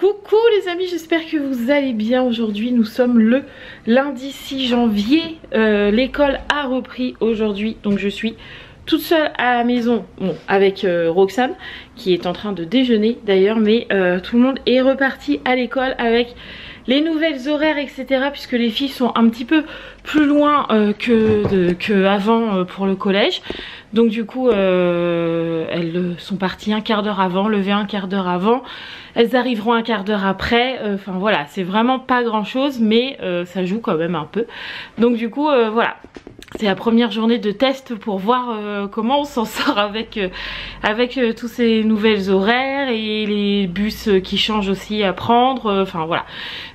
Coucou les amis, j'espère que vous allez bien. Aujourd'hui nous sommes le lundi 6 janvier, l'école a repris aujourd'hui, donc je suis toute seule à la maison, bon, avec Roxane qui est en train de déjeuner d'ailleurs, mais tout le monde est reparti à l'école avec les nouvelles horaires etc, puisque les filles sont un petit peu plus loin que avant pour le collège. Donc du coup elles sont parties un quart d'heure avant, levées un quart d'heure avant, elles arriveront un quart d'heure après, enfin voilà, c'est vraiment pas grand chose, mais ça joue quand même un peu. Donc du coup voilà, c'est la première journée de test pour voir comment on s'en sort avec tous ces nouvelles horaires et les bus qui changent aussi à prendre, enfin voilà.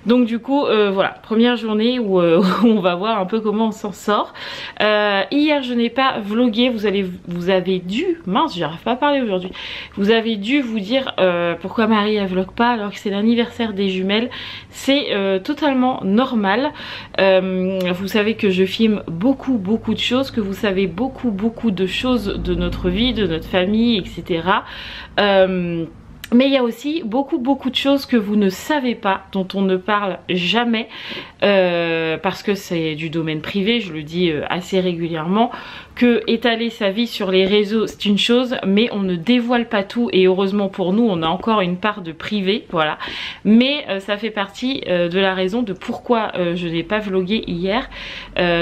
Donc du coup voilà, première journée où on va voir un peu comment on s'en sort. Hier je n'ai pas vlogué, vous avez dû, mince j'arrive pas à parler aujourd'hui, vous avez dû vous dire pourquoi Marie elle vlog pas alors que c'est l'anniversaire des jumelles. C'est totalement normal. Vous savez que je filme beaucoup de choses, que vous savez beaucoup de choses de notre vie, de notre famille, etc. Mais il y a aussi beaucoup de choses que vous ne savez pas, dont on ne parle jamais, parce que c'est du domaine privé, je le dis assez régulièrement, que étaler sa vie sur les réseaux c'est une chose, mais on ne dévoile pas tout, et heureusement pour nous on a encore une part de privé, voilà. Mais ça fait partie de la raison de pourquoi je n'ai pas vlogué hier,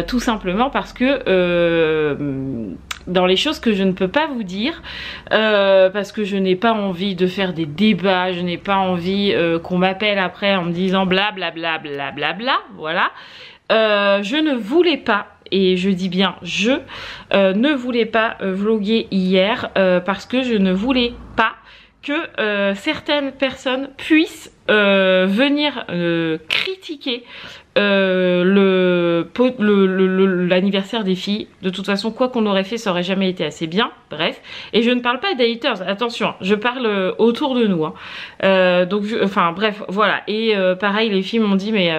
tout simplement parce que dans les choses que je ne peux pas vous dire, parce que je n'ai pas envie de faire des débats, je n'ai pas envie qu'on m'appelle après en me disant blablabla, voilà. Je ne voulais pas, et je dis bien je ne voulais pas vloguer hier parce que je ne voulais pas que certaines personnes puissent venir critiquer l'anniversaire des filles. De toute façon quoi qu'on aurait fait ça aurait jamais été assez bien, bref. Et je ne parle pas des haters, attention, je parle autour de nous hein. Donc enfin bref voilà. Et pareil les filles m'ont dit mais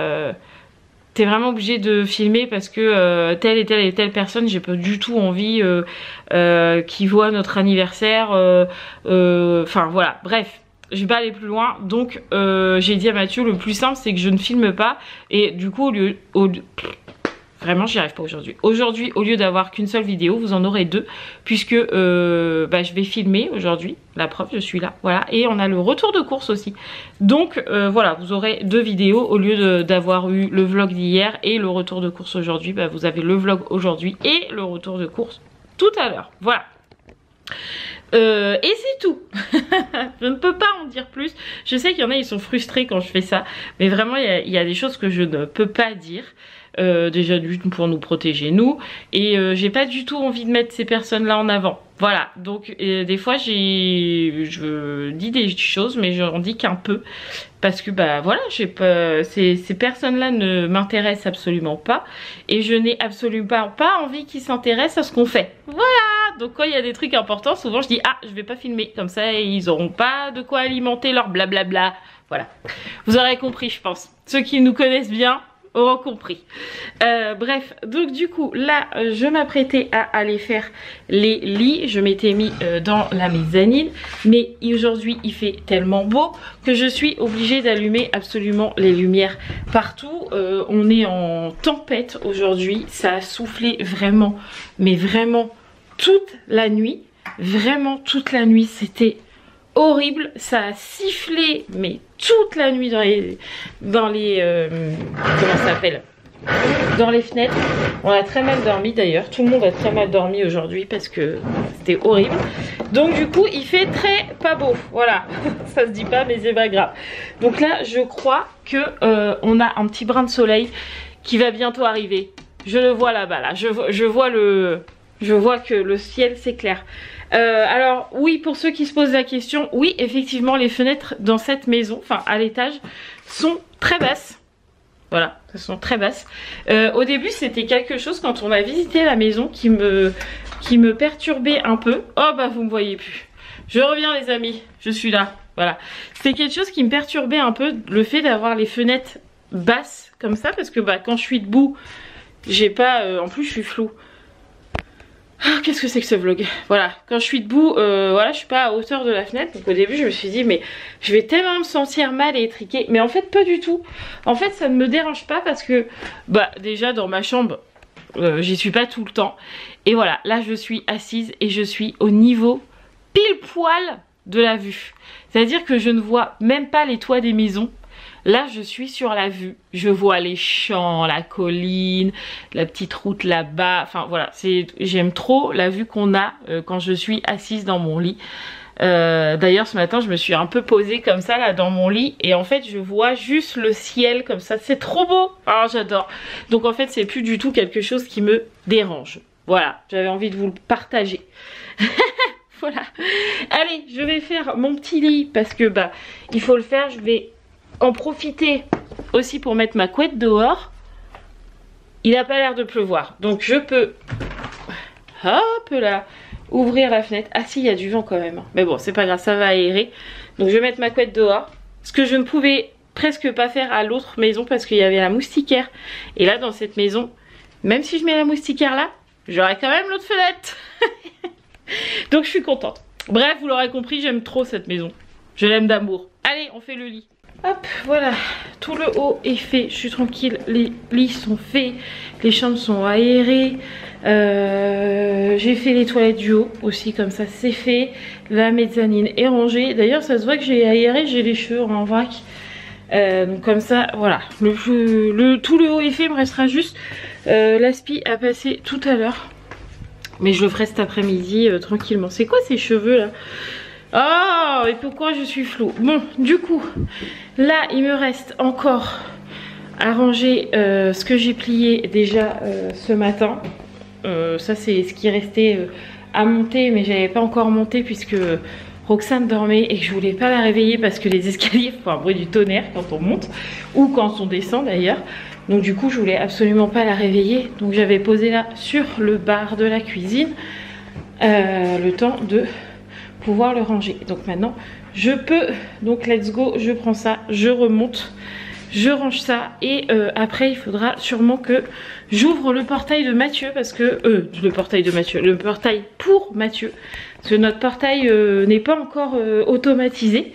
t'es vraiment obligé de filmer parce que telle et telle personne, j'ai pas du tout envie qui voit notre anniversaire, enfin voilà, bref. Je vais pas aller plus loin, donc j'ai dit à Mathieu le plus simple c'est que je ne filme pas, et du coup vraiment j'y arrive pas aujourd'hui. Aujourd'hui au lieu d'avoir qu'une seule vidéo vous en aurez deux, puisque je vais filmer aujourd'hui, la preuve je suis là, voilà. Et on a le retour de course aussi, donc voilà, vous aurez deux vidéos au lieu d'avoir eu le vlog d'hier et le retour de course aujourd'hui. Vous avez le vlog aujourd'hui et le retour de course tout à l'heure, voilà. Et c'est tout. Je ne peux pas en dire plus. Je sais qu'il y en a ils sont frustrés quand je fais ça, mais vraiment il y a des choses que je ne peux pas dire. Déjà pour nous protéger nous, et j'ai pas du tout envie de mettre ces personnes là en avant, voilà. Donc des fois je dis des choses mais j'en dis qu'un peu parce que voilà, j'ai pas, ces personnes là ne m'intéressent absolument pas, et je n'ai absolument pas envie qu'ils s'intéressent à ce qu'on fait, voilà. Donc quand il y a des trucs importants, souvent je dis ah je vais pas filmer, comme ça ils auront pas de quoi alimenter leur blablabla, voilà. Vous aurez compris je pense, ceux qui nous connaissent bien auront compris. Bref, donc du coup là je m'apprêtais à aller faire les lits. Je m'étais mis dans la mezzanine, mais aujourd'hui il fait tellement beau que je suis obligée d'allumer absolument les lumières partout. On est en tempête aujourd'hui, ça a soufflé vraiment, mais vraiment toute la nuit, vraiment toute la nuit, c'était horrible, ça a sifflé mais toute la nuit dans les comment ça s'appelle, dans les fenêtres. On a très mal dormi d'ailleurs, tout le monde a très mal dormi aujourd'hui parce que c'était horrible. Donc du coup il fait très pas beau, voilà. Ça se dit pas mais c'est pas grave. Donc là je crois que on a un petit brin de soleil qui va bientôt arriver. Je le vois là-bas, là, je vois que le ciel s'éclaire. Alors oui, pour ceux qui se posent la question, oui effectivement les fenêtres dans cette maison, enfin à l'étage, sont très basses. Voilà, elles sont très basses. Au début c'était quelque chose quand on a visité la maison qui me perturbait un peu. Oh bah vous me voyez plus. Je reviens les amis, je suis là. Voilà. C'était quelque chose qui me perturbait un peu, le fait d'avoir les fenêtres basses comme ça, parce que quand je suis debout, j'ai pas... en plus je suis floue. Ah, qu'est-ce que c'est que ce vlog? Voilà, quand je suis debout, voilà, je suis pas à hauteur de la fenêtre. Donc au début, je me suis dit, mais je vais tellement me sentir mal et étriquée. Mais en fait, pas du tout. En fait, ça ne me dérange pas parce que, bah, déjà dans ma chambre, j'y suis pas tout le temps. Et voilà, là, je suis assise et je suis au niveau pile poil de la vue. C'est-à-dire que je ne vois même pas les toits des maisons. Là, je suis sur la vue. Je vois les champs, la colline, la petite route là-bas. Enfin, voilà, j'aime trop la vue qu'on a quand je suis assise dans mon lit. D'ailleurs, ce matin, je me suis un peu posée comme ça, là, dans mon lit. Et en fait, je vois juste le ciel comme ça. C'est trop beau. Ah, j'adore. Donc, en fait, c'est plus du tout quelque chose qui me dérange. Voilà, j'avais envie de vous le partager. Voilà. Allez, je vais faire mon petit lit parce que, bah, il faut le faire. Je vais en profiter aussi pour mettre ma couette dehors. Il n'a pas l'air de pleuvoir, donc je peux hop là ouvrir la fenêtre. Ah si, il y a du vent quand même, mais bon, c'est pas grave, ça va aérer. Donc je vais mettre ma couette dehors, ce que je ne pouvais presque pas faire à l'autre maison parce qu'il y avait la moustiquaire. Et là, dans cette maison, même si je mets la moustiquaire là, j'aurai quand même l'autre fenêtre. Donc je suis contente. Bref, vous l'aurez compris, j'aime trop cette maison. Je l'aime d'amour. Allez, on fait le lit. Hop, voilà, tout le haut est fait, je suis tranquille, les lits sont faits, les chambres sont aérées, j'ai fait les toilettes du haut aussi, comme ça c'est fait, la mezzanine est rangée, d'ailleurs ça se voit que j'ai aéré, j'ai les cheveux en vrac, donc comme ça, voilà, tout le haut est fait, il me restera juste l'aspi à passer tout à l'heure, mais je le ferai cet après-midi tranquillement. C'est quoi ces cheveux là? Oh, et pourquoi je suis floue? Bon, du coup, là, il me reste encore à ranger ce que j'ai plié déjà ce matin. Ça, c'est ce qui restait à monter, mais j'avais pas encore monté puisque Roxane dormait et que je voulais pas la réveiller parce que les escaliers font un bruit du tonnerre quand on monte ou quand on descend d'ailleurs. Donc du coup, je voulais absolument pas la réveiller. Donc j'avais posé là sur le bar de la cuisine le temps de pouvoir le ranger. Donc maintenant je peux, donc let's go, je prends ça, je remonte, je range ça et après il faudra sûrement que j'ouvre le portail de Mathieu parce que le portail pour Mathieu parce que notre portail n'est pas encore automatisé.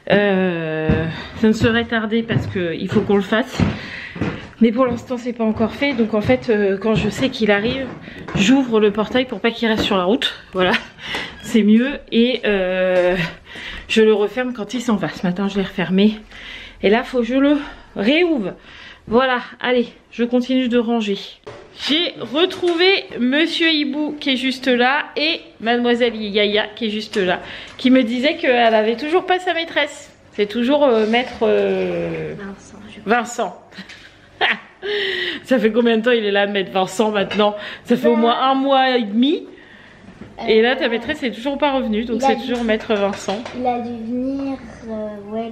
Ça ne serait tardé parce que il faut qu'on le fasse, mais pour l'instant c'est pas encore fait. Donc en fait quand je sais qu'il arrive, j'ouvre le portail pour pas qu'il reste sur la route, voilà, c'est mieux. Et je le referme quand il s'en va. Ce matin je l'ai refermé et là faut que je le réouvre. Voilà, allez, je continue de ranger. J'ai retrouvé Monsieur Hibou qui est juste là et Mademoiselle Yaya qui est juste là, qui me disait qu'elle avait toujours pas sa maîtresse. C'est toujours maître Vincent. Ça fait combien de temps il est là, maître Vincent maintenant? Ça fait au moins 1 mois et demi. Et là ta maîtresse est toujours pas revenue, donc c'est toujours maître Vincent. Il a dû venir ouais,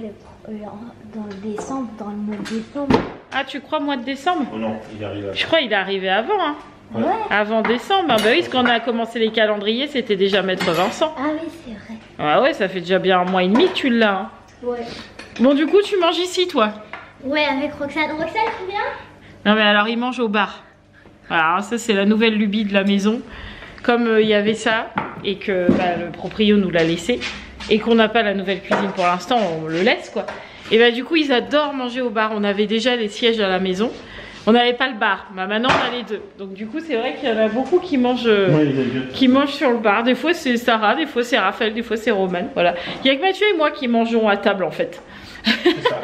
dans le décembre, dans le mois de décembre. Ah, tu crois mois de décembre? Oh non, il arrive avant. Je crois qu'il est arrivé avant, hein. Ouais. Avant décembre, bah oui, parce qu'on a commencé les calendriers, c'était déjà maître Vincent. Ah oui, c'est vrai. Ah ouais, ça fait déjà bien 1 mois et demi que tu l'as, hein. Ouais. Bon, du coup, tu manges ici, toi? Ouais, avec Roxane. Roxane, tu viens? Non, mais alors, il mange au bar. Alors, ça, c'est la nouvelle lubie de la maison. Comme il y avait ça, et que bah, le proprio nous l'a laissé, et qu'on n'a pas la nouvelle cuisine pour l'instant, on le laisse, quoi. Et bah, du coup, ils adorent manger au bar. On avait déjà les sièges à la maison. On n'avait pas le bar, bah, maintenant on a les deux. Donc du coup c'est vrai qu'il y en a beaucoup qui mangent sur le bar. Des fois c'est Sarah, des fois c'est Raphaël, des fois c'est Roman. Voilà. Il n'y a que Mathieu et moi qui mangeons à table en fait. Ça.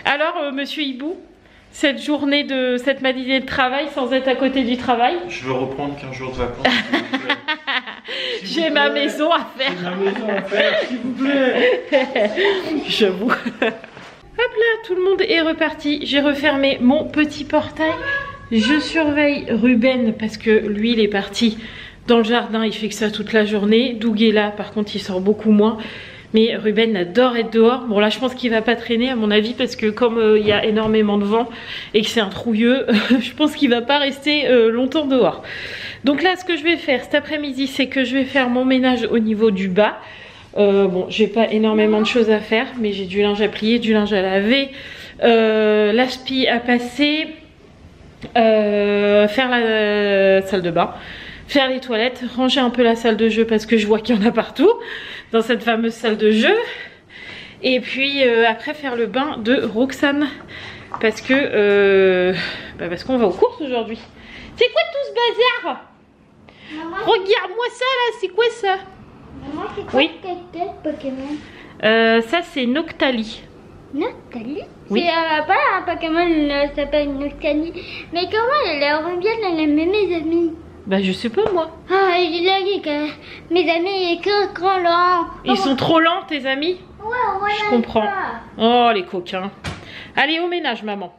Alors Monsieur Hibou, cette journée de cette matinée de travail sans être à côté du travail. Je veux reprendre 15 jours de vacances. J'ai ma maison à faire. J'ai ma maison à faire, s'il vous plaît. J'avoue. Hop là, tout le monde est reparti. J'ai refermé mon petit portail. Je surveille Ruben parce que lui, il est parti dans le jardin. Il fait que ça toute la journée. Doug est là, par contre, il sort beaucoup moins. Mais Ruben adore être dehors. Bon là, je pense qu'il va pas traîner à mon avis parce que comme il y a énormément de vent et que c'est un trouilleux, je pense qu'il va pas rester longtemps dehors. Donc là, ce que je vais faire cet après-midi, c'est que je vais faire mon ménage au niveau du bas. Bon, j'ai pas énormément de choses à faire, mais j'ai du linge à plier, du linge à laver, l'aspi à passer, faire la salle de bain, faire les toilettes, ranger un peu la salle de jeu parce que je vois qu'il y en a partout dans cette fameuse salle de jeu. Et puis après faire le bain de Roxane parce que parce qu'on va aux courses aujourd'hui. C'est quoi tout ce bazar? Regarde-moi ça là, c'est quoi ça? Maman, c'est quoi Oui. quel Pokémon? Ça c'est Noctali. Noctali? Oui. C'est pas un Pokémon qui s'appelle Noctali. Mais comment elle revient, elle aime mes amis? Bah je sais pas moi. Ah, je dit que mes amis écrivent trop lent. Ils sont trop lents tes amis? Ouais, on voit Je comprends. Oh les coquins. Allez au ménage maman.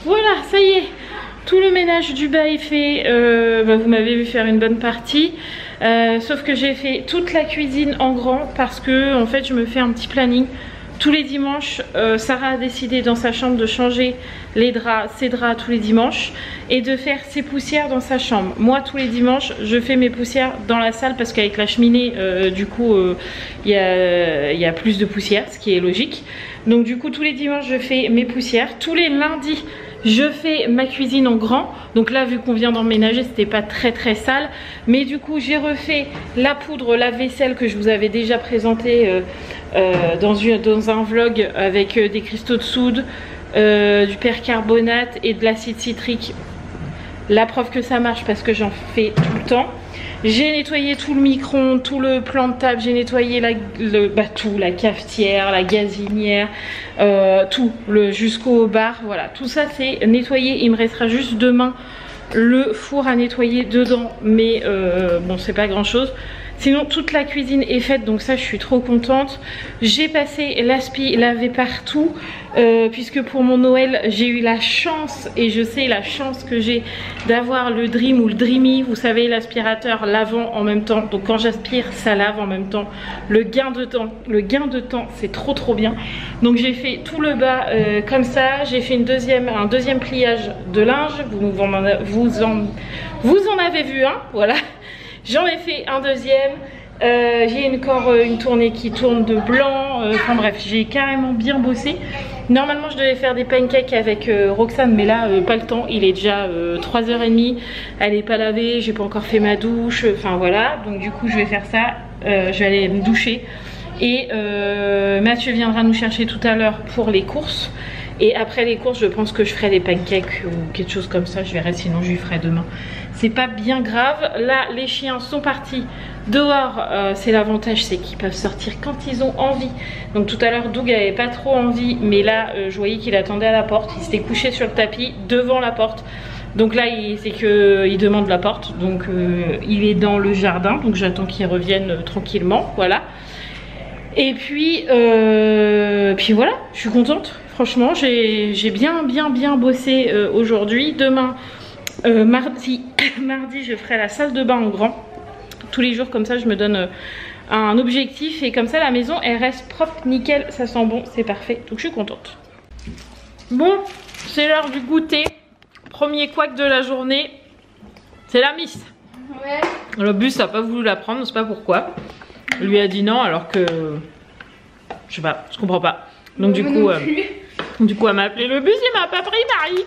Voilà, ça y est, tout le ménage du bas est fait. Vous m'avez vu faire une bonne partie. Sauf que j'ai fait toute la cuisine en grand parce que en fait je me fais un petit planning. Tous les dimanches, Sarah a décidé dans sa chambre de changer les draps, ses draps tous les dimanches et de faire ses poussières dans sa chambre. Moi tous les dimanches je fais mes poussières dans la salle parce qu'avec la cheminée du coup il y a plus de poussière, ce qui est logique. Donc du coup tous les dimanches je fais mes poussières. Tous les lundis je fais ma cuisine en grand. Donc là vu qu'on vient d'emménager c'était pas très sale. Mais du coup j'ai refait la poudre lave-vaisselle que je vous avais déjà présenté dans un vlog avec des cristaux de soude, du percarbonate et de l'acide citrique. La preuve que ça marche parce que j'en fais tout le temps. J'ai nettoyé tout le micro-ondes, tout le plan de table, j'ai nettoyé tout, la cafetière, la gazinière, tout, jusqu'au bar, voilà, tout ça c'est nettoyé. Il me restera juste demain le four à nettoyer dedans, mais bon c'est pas grand chose. Sinon toute la cuisine est faite, donc ça je suis trop contente. J'ai passé l'aspi lavé partout puisque pour mon Noël j'ai eu la chance, et je sais la chance que j'ai d'avoir le Dream ou le Dreamy, vous savez l'aspirateur lavant en même temps. Donc quand j'aspire ça lave en même temps. Le gain de temps c'est trop bien. Donc j'ai fait tout le bas comme ça. J'ai fait un deuxième pliage de linge. Vous en avez vu un, voilà. J'en ai fait un deuxième. J'ai encore une tournée qui tourne de blanc. Enfin bref, j'ai carrément bien bossé. Normalement je devais faire des pancakes avec Roxane, mais là pas le temps. Il est déjà 3h30. Elle n'est pas lavée, j'ai pas encore fait ma douche. Enfin voilà, donc du coup je vais faire ça. Je vais aller me doucher. Et Mathieu viendra nous chercher tout à l'heure pour les courses. Et après les courses je pense que je ferai des pancakes ou quelque chose comme ça. Je verrai, sinon je lui ferai demain. C'est pas bien grave. Là les chiens sont partis dehors. C'est l'avantage, c'est qu'ils peuvent sortir quand ils ont envie. Donc tout à l'heure Doug avait pas trop envie, mais là je voyais qu'il attendait à la porte. Il s'était couché sur le tapis devant la porte. Donc là c'est qu'il demande la porte. Donc il est dans le jardin. Donc j'attends qu'il revienne tranquillement. Voilà. Et puis voilà, je suis contente. Franchement j'ai bien bossé aujourd'hui. Demain mardi je ferai la salle de bain en grand. Tous les jours comme ça je me donne un objectif, et comme ça la maison elle reste propre, nickel, ça sent bon, c'est parfait. Donc je suis contente. Bon, c'est l'heure du goûter. Premier couac de la journée, c'est la Miss. Ouais. Le bus n'a pas voulu la prendre, je sais pas pourquoi. Il lui a dit non alors que je sais pas, je comprends pas. Donc du coup elle m'a appelé le bus, il m'a pas pris Marie.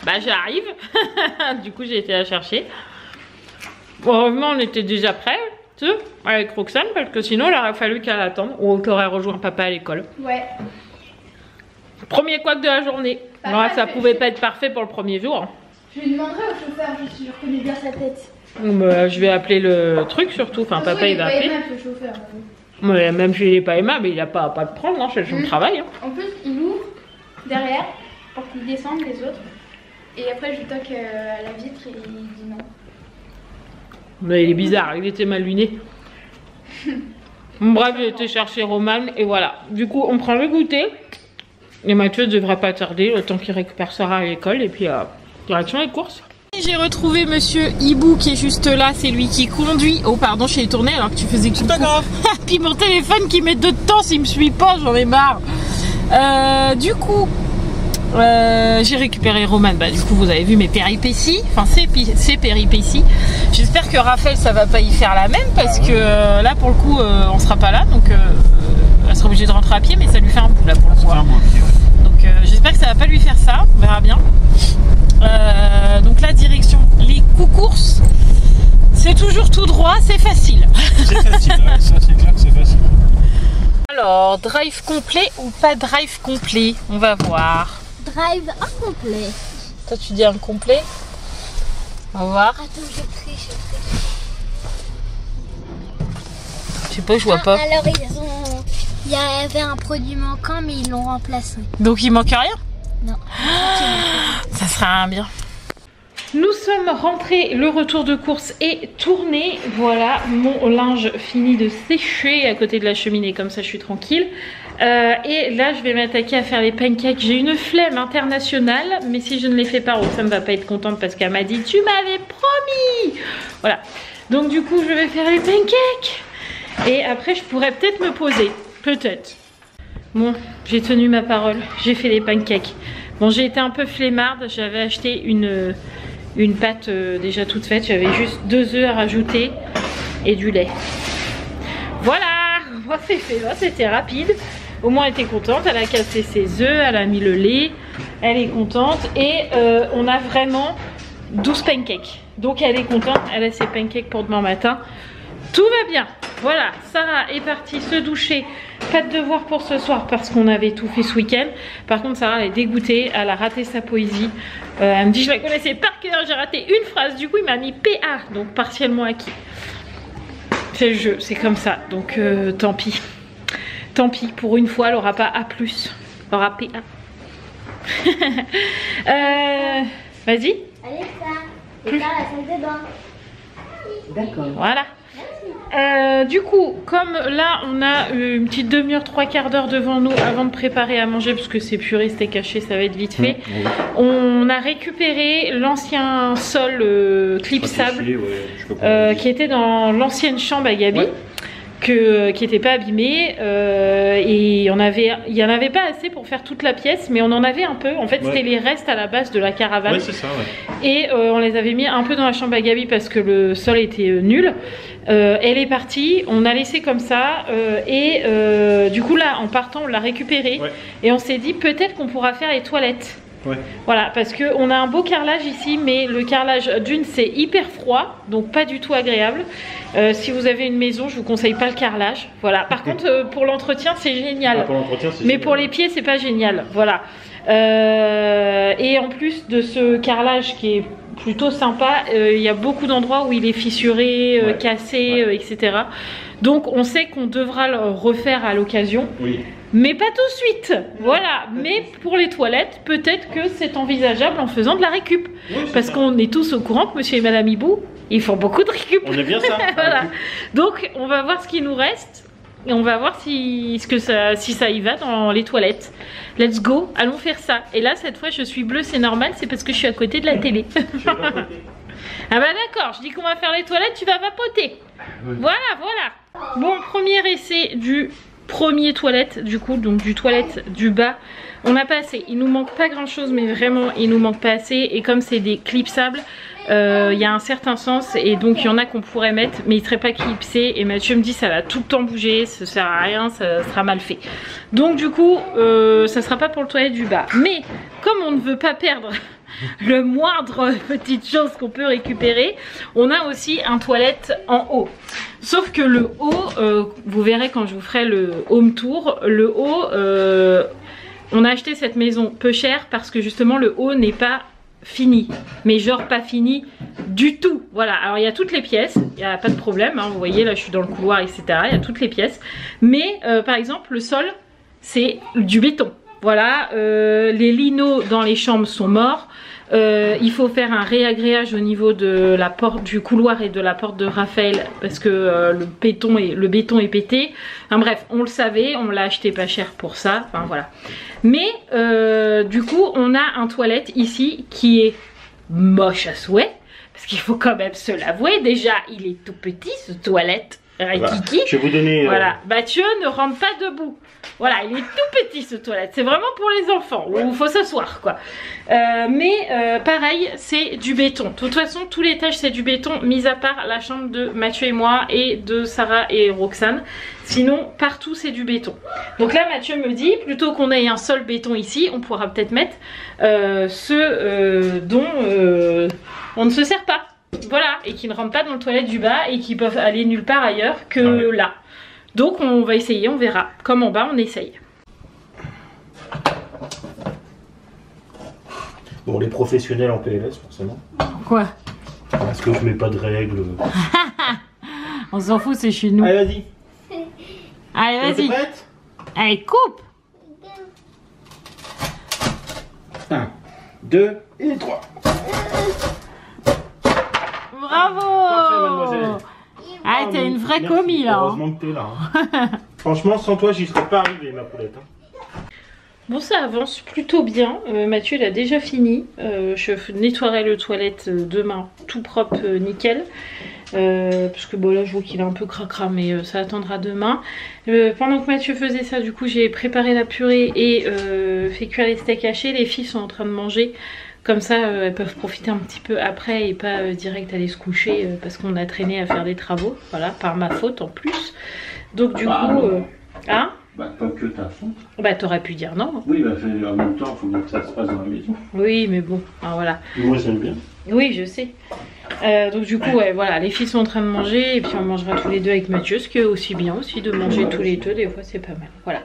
Bah j'arrive. Du coup j'ai été la chercher. Bon, heureusement on était déjà prêts, tu sais, avec Roxane, parce que sinon il aurait fallu qu'elle attende ou qu'elle aurait rejoint papa à l'école. Ouais. Premier couac de la journée. Alors ça pouvait pas être parfait pour le premier jour. Je lui demanderai au chauffeur, je reconnais bien sa tête. Je vais appeler le truc surtout, enfin papa il va appeler. Le chauffeur. Ouais, même s'il n'est pas aimable, il n'a pas à le prendre, hein, c'est son travail. Hein. En plus, il ouvre derrière pour qu'ils descendent les autres. Et après, je toque à la vitre et il dit non. Mais il est bizarre, il était mal luné. Bref, j'ai été chercher Roman et voilà. Du coup, on prend le goûter. Et Mathieu ne devrait pas tarder, le temps qu'il récupère Sarah à l'école. Et puis, direction les courses. J'ai retrouvé monsieur Hibou qui est juste là, c'est lui qui conduit. Oh pardon, je suis tournée alors que tu faisais coucou. C'est pas grave. Puis mon téléphone qui met de temps s'il me suit pas, j'en ai marre. Du coup, j'ai récupéré Roman. Bah du coup vous avez vu mes péripéties, enfin ses péripéties. J'espère que Raphaël ça va pas y faire la même parce que là pour le coup on sera pas là donc elle sera obligée de rentrer à pied mais ça lui fait un bout là pour le coup. Donc j'espère que ça va pas lui faire ça, on verra bien. Donc la direction, les courses, c'est toujours tout droit, c'est facile. C'est facile, ouais, ça c'est clair que c'est facile. Alors, drive complet ou pas drive complet? On va voir. Drive incomplet. Toi tu dis incomplet? On va voir. Attends, je triche. Je sais pas, je vois pas. Alors il y avait un produit manquant mais ils l'ont remplacé. Donc il manque rien? Non. Ça sera un bien. Nous sommes rentrés, le retour de course est tourné. Voilà, mon linge fini de sécher à côté de la cheminée, comme ça je suis tranquille. Et là je vais m'attaquer à faire les pancakes. J'ai une flemme internationale, mais si je ne les fais pas, Roxane va pas être contente parce qu'elle m'a dit tu m'avais promis. Voilà, donc du coup je vais faire les pancakes. Et après je pourrais peut-être me poser, peut-être. Bon, j'ai tenu ma parole, j'ai fait les pancakes. Bon, j'ai été un peu flemmarde, j'avais acheté une pâte déjà toute faite, j'avais juste 2 œufs à rajouter et du lait. Voilà, moi c'est fait, c'était rapide. Au moins elle était contente, elle a cassé ses œufs, elle a mis le lait, elle est contente et on a vraiment 12 pancakes. Donc elle est contente, elle a ses pancakes pour demain matin. Tout va bien. Voilà, Sarah est partie se doucher. Pas de devoir pour ce soir parce qu'on avait tout fait ce week-end. Par contre, Sarah elle est dégoûtée. Elle a raté sa poésie. Elle me dit je la connaissais par cœur. J'ai raté une phrase. Du coup, il m'a mis PA. Donc partiellement acquis. C'est le jeu, c'est comme ça. Donc tant pis. Tant pis. Pour une fois, elle n'aura pas A+. Elle aura PA. Vas-y. Alexa, c'est ça la salle de bain. D'accord. Voilà. Du coup, comme là on a une petite demi-heure, 3/4 d'heure devant nous avant de préparer à manger, parce que c'est purée, c'était caché, ça va être vite fait. On a récupéré l'ancien sol clipsable qui était dans l'ancienne chambre à Gabi. Qui n'était pas abîmé et il y en avait pas assez pour faire toute la pièce, mais on en avait un peu. En fait c'était les restes à la base de la caravane. C'est ça, Et on les avait mis un peu dans la chambre à Gabi parce que le sol était nul. Elle est partie, on a laissé comme ça et du coup là en partant on l'a récupéré et on s'est dit peut-être qu'on pourra faire les toilettes. Voilà, parce qu'on a un beau carrelage ici, mais le carrelage d'une c'est hyper froid, donc pas du tout agréable. Si vous avez une maison, je vous conseille pas le carrelage. Voilà. Par contre, pour l'entretien, c'est génial. Mais pour les pieds, c'est pas génial. Voilà. Et en plus de ce carrelage qui est plutôt sympa, il y a beaucoup d'endroits où il est fissuré, cassé, etc. Donc on sait qu'on devra le refaire à l'occasion. Mais pas tout de suite, voilà. Mais pour les toilettes, peut-être que c'est envisageable en faisant de la récup. Parce qu'on est tous au courant que monsieur et madame Hibou, ils font beaucoup de récup. On est bien ça. Voilà. Donc on va voir ce qui nous reste. Et on va voir si ça y va dans les toilettes. Let's go, allons faire ça. Et là cette fois je suis bleue, c'est normal, c'est parce que je suis à côté de la télé. Ah bah d'accord, je dis qu'on va faire les toilettes, tu vas vapoter. Voilà, voilà. Bon, premier essai du premier toilette du coup, donc du toilette du bas. On n'a pas assez, il nous manque pas grand chose, mais vraiment il nous manque pas assez. Et comme c'est des clipsables, il y a un certain sens et donc il y en a qu'on pourrait mettre mais il serait pas clipsé. Et Mathieu me dit ça va tout le temps bouger, ça sert à rien, ça sera mal fait. Donc du coup ça sera pas pour le toilette du bas. Mais comme on ne veut pas perdre le moindre petite chose qu'on peut récupérer, on a aussi un toilette en haut. Sauf que le haut, vous verrez quand je vous ferai le home tour, le haut, on a acheté cette maison peu cher parce que justement le haut n'est pas fini, mais genre pas fini du tout. Voilà, alors il y a toutes les pièces, il n'y a pas de problème, hein, vous voyez là je suis dans le couloir, etc. Il y a toutes les pièces, mais par exemple le sol c'est du béton. Voilà, les linos dans les chambres sont morts. Il faut faire un réagréage au niveau de la porte du couloir et de la porte de Raphaël parce que le béton est pété. Enfin bref, on le savait, on l'a acheté pas cher pour ça. Enfin voilà. Mais du coup, on a un toilette ici qui est moche à souhait parce qu'il faut quand même se l'avouer. Déjà, il est tout petit ce toilette. Kiki. Je vais vous donner. Voilà, Mathieu ne rentre pas debout. Voilà, il est tout petit ce toilette. C'est vraiment pour les enfants où il faut s'asseoir quoi. Pareil, c'est du béton. De toute façon, tout l'étage c'est du béton, mis à part la chambre de Mathieu et moi et de Sarah et Roxane. Sinon, partout c'est du béton. Donc là, Mathieu me dit, plutôt qu'on ait un sol béton ici, on pourra peut-être mettre ceux dont on ne se sert pas. Voilà, et qui ne rentrent pas dans le toilette du bas et qui peuvent aller nulle part ailleurs que là. Donc on va essayer, on verra. Comme en bas, on essaye. Bon, les professionnels en PLS, forcément. Quoi? Parce que je mets pas de règles. On s'en fout, c'est chez nous. Allez, vas-y. Allez, vas-y. Prête? Allez, coupe. 1, 2 et 3. Bravo. Parfait, mademoiselle. Ah, t'es une vraie commis là. Heureusement que t'es là. Hein. Franchement, sans toi, j'y serais pas arrivé, ma poulette. Hein. Bon, ça avance plutôt bien. Mathieu, il a déjà fini. Je nettoierai le toilette demain, tout propre, nickel. Parce que bon, là, je vois qu'il est un peu cracra, mais ça attendra demain. Pendant que Mathieu faisait ça, du coup, j'ai préparé la purée et fait cuire les steaks hachés. Les filles sont en train de manger. Comme ça, elles peuvent profiter un petit peu après et pas direct aller se coucher parce qu'on a traîné à faire des travaux. Voilà, par ma faute en plus. Donc du coup... hein? Bah pas que ta faute. Bah t'aurais pu dire non. Oui, bah en même temps, il faut bien que ça se passe dans la maison. Oui, mais bon, alors, voilà. Moi, j'aime bien. Oui, je sais. Donc du coup, ouais, voilà, les filles sont en train de manger et puis on mangera tous les deux avec Mathieu, ce qui est aussi bien aussi de manger tous les deux, des fois c'est pas mal. Voilà.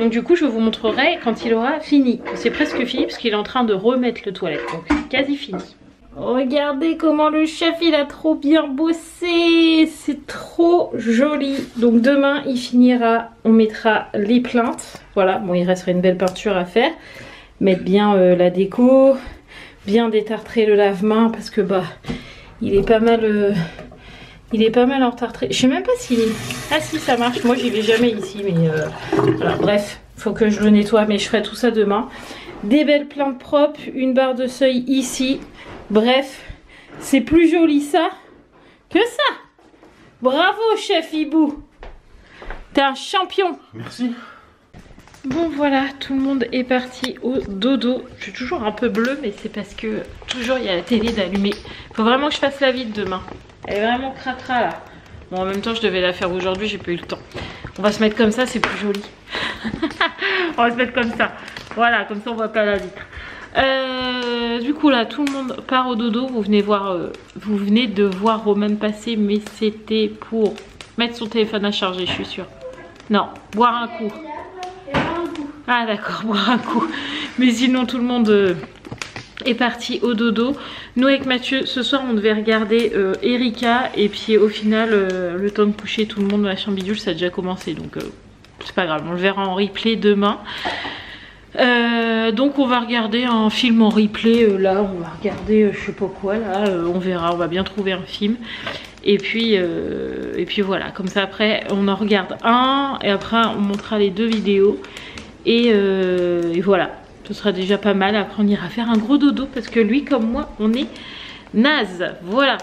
Donc du coup, je vous montrerai quand il aura fini. C'est presque fini parce qu'il est en train de remettre le toilette, donc quasi fini. Regardez comment le chef il a trop bien bossé, c'est trop joli. Donc demain il finira, on mettra les plinthes. Voilà, bon il resterait une belle peinture à faire. Mettre bien la déco, bien détartrer le lave-main parce que bah il est pas mal entartré. Je sais même pas si... Ah si ça marche, moi j'y vais jamais ici mais voilà, bref, faut que je le nettoie mais je ferai tout ça demain. Des belles plinthes propres, une barre de seuil ici. Bref, c'est plus joli ça que ça. Bravo chef Hibou. T'es un champion. Merci. Bon voilà, tout le monde est parti au dodo. Je suis toujours un peu bleue mais c'est parce que toujours il y a la télé d'allumer. Faut vraiment que je fasse la vide demain. Elle est vraiment cracra là. Bon en même temps je devais la faire aujourd'hui, j'ai pas eu le temps. On va se mettre comme ça, c'est plus joli. On va se mettre comme ça. Voilà, comme ça on voit pas la vitre. Du coup là tout le monde part au dodo. Vous venez de voir Roman passer, mais c'était pour mettre son téléphone à charger, je suis sûre. Non, boire un coup. Ah d'accord, boire un coup. Mais sinon tout le monde est parti au dodo. Nous avec Mathieu ce soir on devait regarder Erika. Et puis au final le temps de coucher tout le monde dans la chambre bidule ça a déjà commencé. Donc c'est pas grave, on le verra en replay demain. Donc on va regarder un film en replay. Là on va regarder je sais pas quoi là. On verra, on va bien trouver un film. Et puis voilà, comme ça après on en regarde un. Et après on montrera les deux vidéos. Et voilà, ce sera déjà pas mal. Après on ira faire un gros dodo parce que lui comme moi on est naze. Voilà.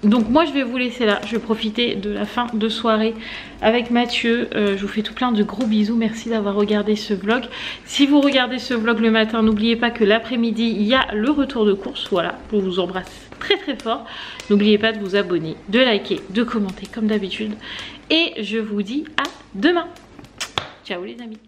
Donc moi je vais vous laisser là, je vais profiter de la fin de soirée avec Mathieu. Je vous fais tout plein de gros bisous, merci d'avoir regardé ce vlog. Si vous regardez ce vlog le matin, n'oubliez pas que l'après-midi il y a le retour de course. Voilà, je vous embrasse très très fort. N'oubliez pas de vous abonner, de liker, de commenter comme d'habitude. Et je vous dis à demain. Ciao les amis.